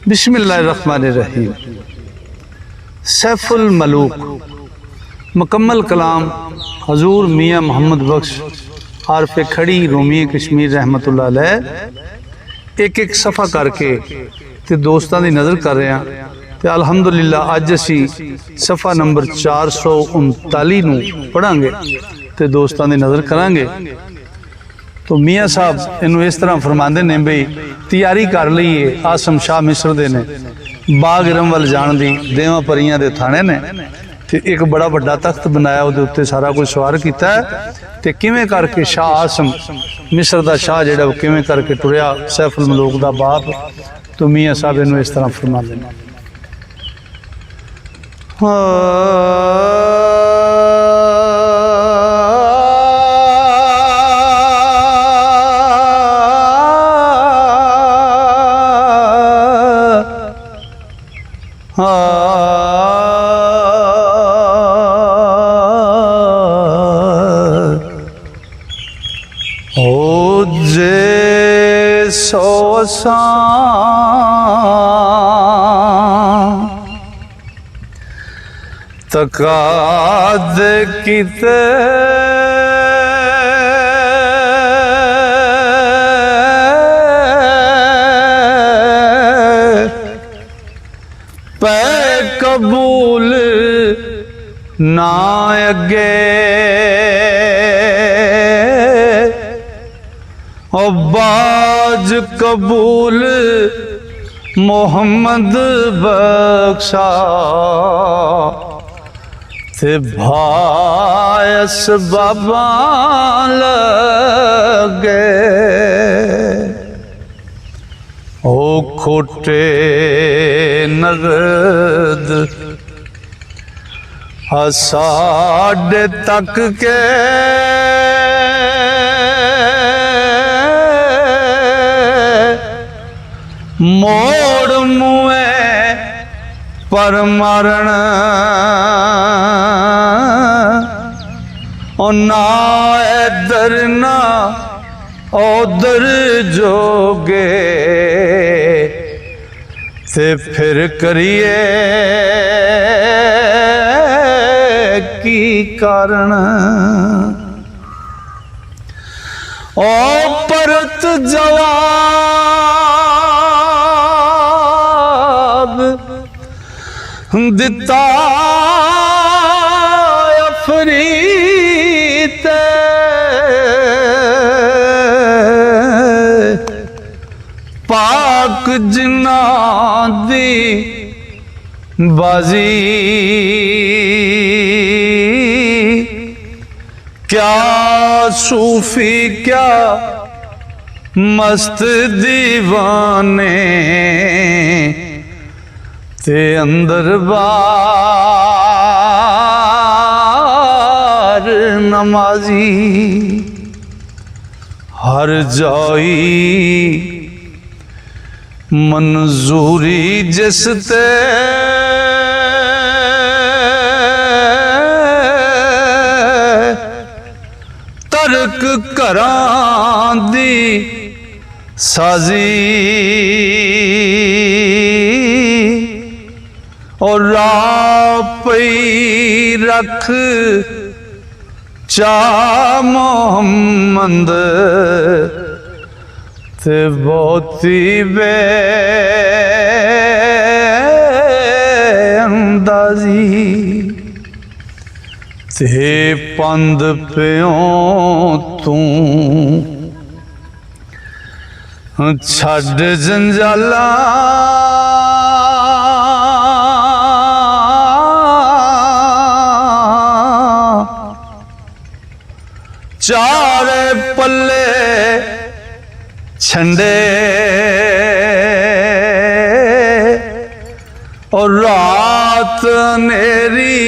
बिस्मिल्लाहिर्रहमानिर्रहीम। सैफुल मलूक मुकम्मल कलाम हजूर मियाँ मोहम्मद बख्श आरफ खड़ी रोमी कश्मीर रहमतुल्लाह अलैह एक एक सफ़ा करके ते दोस्तां दी नज़र कर रहे हैं। तो अलहमदुलिल्लाह अज असी सफ़ा नंबर 439 नूं पढ़ांगे ते दोस्तां दी नज़र करांगे। तो मियाँ साहब इनू इस तरह फरमाते ने बई तैयारी कर लीए आसम शाह मिस्र दे ने बाग इरम वाल जान दी देवां परियां दे थाने ने ते एक बड़ा वड्डा तख्त बनाया उहदे उत्ते सारा कुछ सवार कीता है ते किवें करके शाह आसम मिस्र दा शाह जिहड़ा किवें करके टुरिया सैफुल मलूक दा बाप। तो मियाँ साहब इनू इस तरह फरमाते ने ओ जे सोसा तकाद किते पै कबूल ना अगे और बाज कबूल मोहम्मद बख्शा ते भायस बाबा लगे ओ खोटे नगद साढ़े तक के मोड़ मुए पर मरण और ना इधर ना उधर जोगे ते फिर करिए की कारण ओ परत जवाब दिता अफरीत पाक जिन्ना दी बाजी क्या सूफी क्या मस्त दीवाने ते अंदर बार नमाजी हर जाई मंजूरी जिसते तरक करां दी साजी और रापई रख चा मोहम्मद ते बहुती बे अंदाजी ते पंद प्यों तू छड़ जंजाला चारे पल्ले छंडे और रात अंधेरी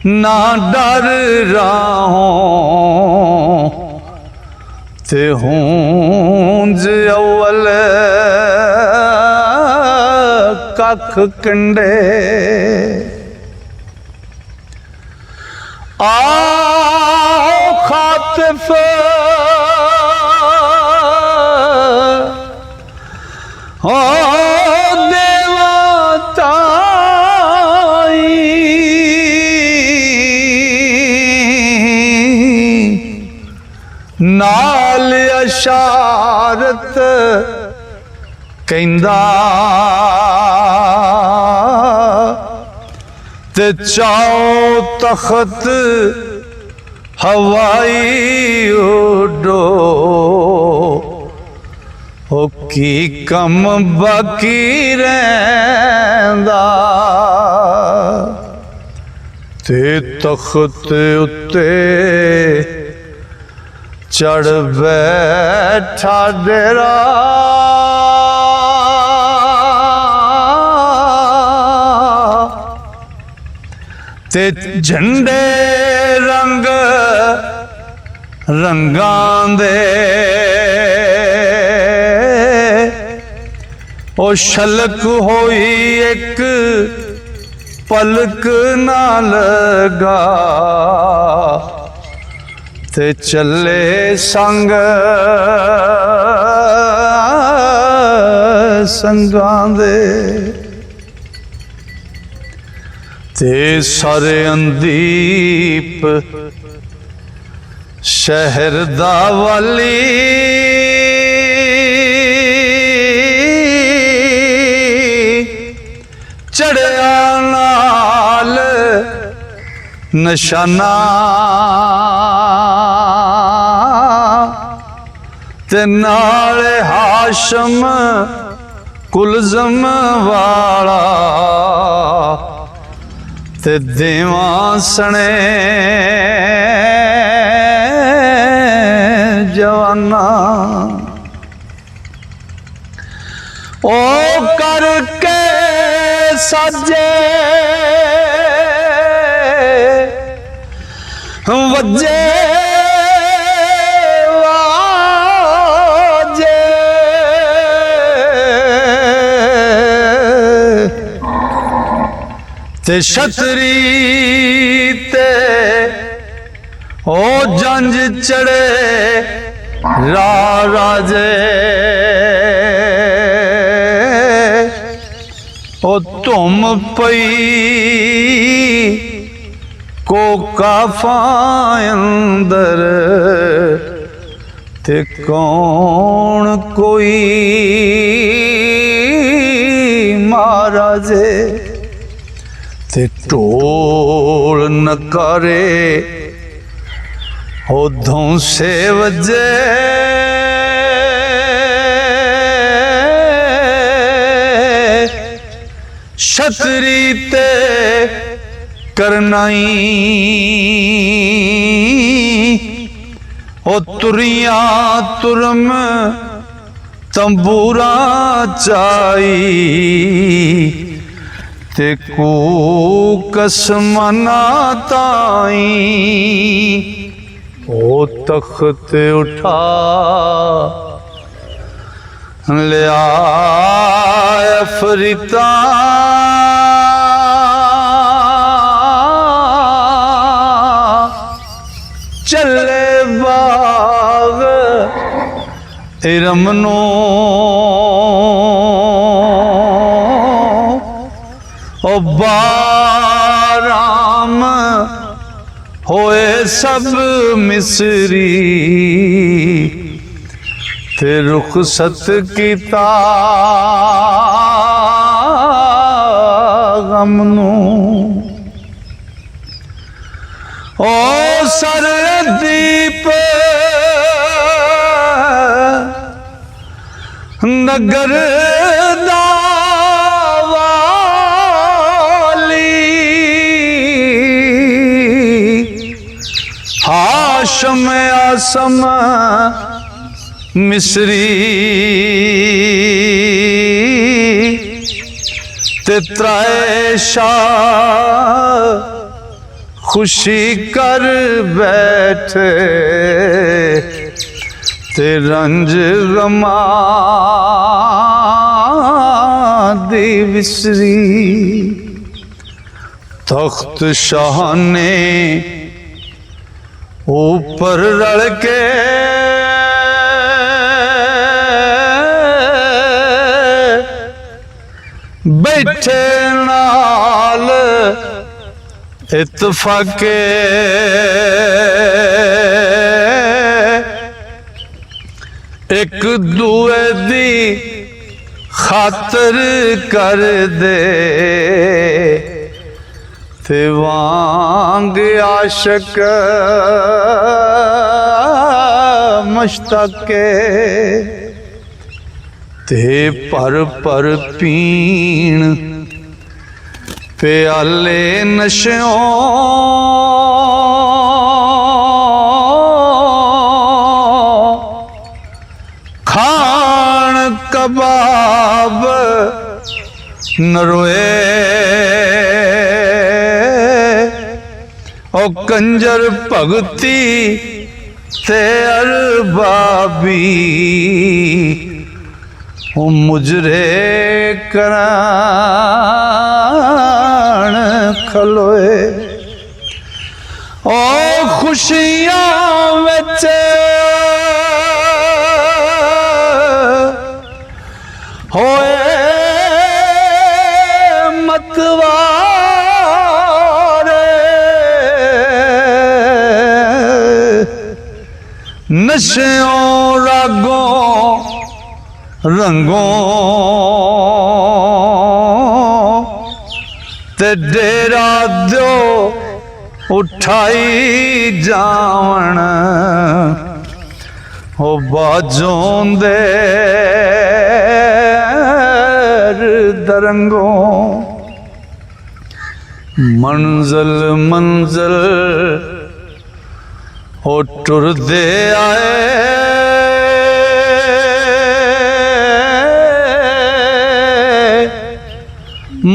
ना डर राहों ते हूंज अव्वल कख कंडे आओ खातिफ अशारत कहंदा ते चाओ तख्त हवाई उडो हो की कम बाकी रहिंदा ते तख्त उत्ते चढ़ बैठा डेरा ते झंडे रंग रंगां दे ओ शलक होई एक पलक ना लगा ते चले संग संगां दे ते सारे अंदीप शहर दा वाली चढ़िया नाल निशाना ते नाल हाशम कुलजम वाला ते देवा सने जवाना ओ करके सजे वजे वाजे ते छतरी ते ओ जंज चढ़े राजे ओ धुम पई कोकाफा अंदर ते कौन कोई महाराजे ते ढोल नकारे उधों से वजे छतरी ते करनाई ओ तुरिया तुरम तंबूरा चाई ते कूकस मना ताई ओ तख्त उठा लिया फरीता चले बाग इरमनो ओ बाराम होए सब मिसरी ते रुखसत कीता गमनू ओ सरदीप नगर हाशम आसम मिसरी ते त्राए शाह खुशी कर बैठे ते रंज गमा दी विसरी तख्त शाह ने ऊपर रल के बैठे नाल इत्तफाके एक दूए दी खातर कर दे ते वांग आशिक मुश्ताके ते पर पीण प्याले नशों खान कबाब नरोए ओ कंजर भगती ते अरबाबी ओ मुजरे करान खलोए ओ खुशियां विच होए मतवारे नशों रागों रंगों ते डेरा दो उठाई जावण ओ बाजों दे दरंगों मंजिल मंजिल ओ टुरदे आए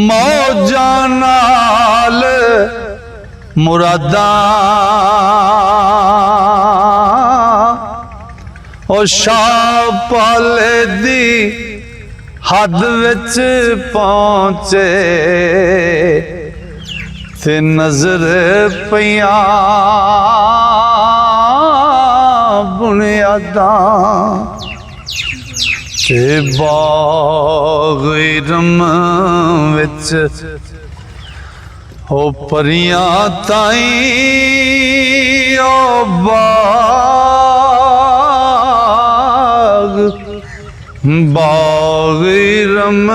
मौजां नाल मुरादां ओ शाह पाले दी हद विच पहुंचे ते नजर पियां बुनियादां ते बाग इरम विच ओ परियां ताईं ओ बाग इरम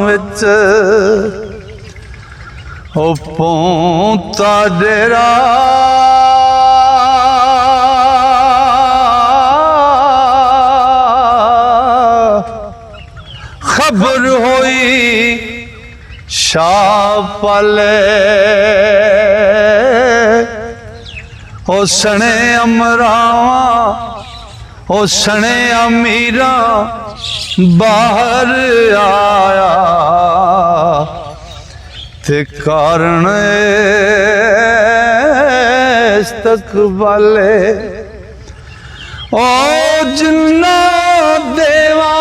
विच ओ पोंता डेरा खबर होई शाह पाले ओ सने अमरावा ओ सने अमीरा बाहर आया ते कारण इस्तकबाले ओ जिन्ना देवा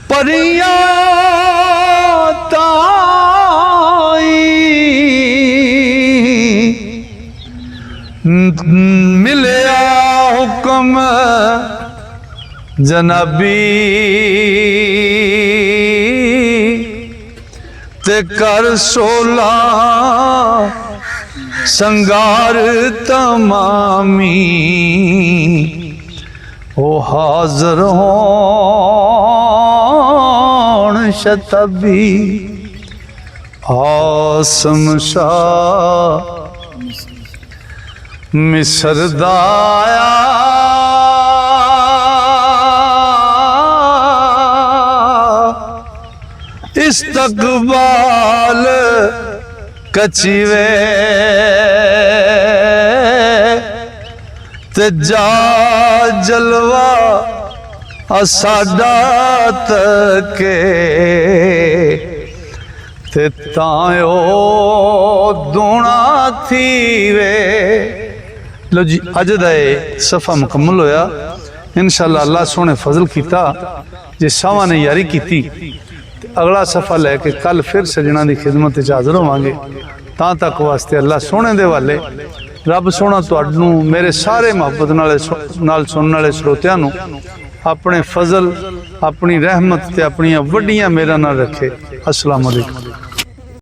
परियां ताई मिलया हुक्म जनाबी ते कर 16 संगार तमामी ओ हाजर होन शतबी आसम शाह मिस्र दाया इस्तकबाल कचीवे ते जा जलवा असाडा तके ते तायो दूना थीवे। लो जी अज दा सफ़ा मुकम्मल होया। इंशाअल्लाह अल्लाह सोने फजल किया जे सावा ने यारी की अगला सफ़ा लैके कल फिर सजना की खिदमत हाज़र होवांगे। तां तक वास्ते अल्लाह सोने दे वाले रब सोना तुहानू मेरे सारे मुहब्बत नाल सुनने वाले श्रोतियां नू अपने फजल अपनी रहमत ते अपनी वड्डियां मेहरां नाल रखे। अस्सलाम वालेकुम।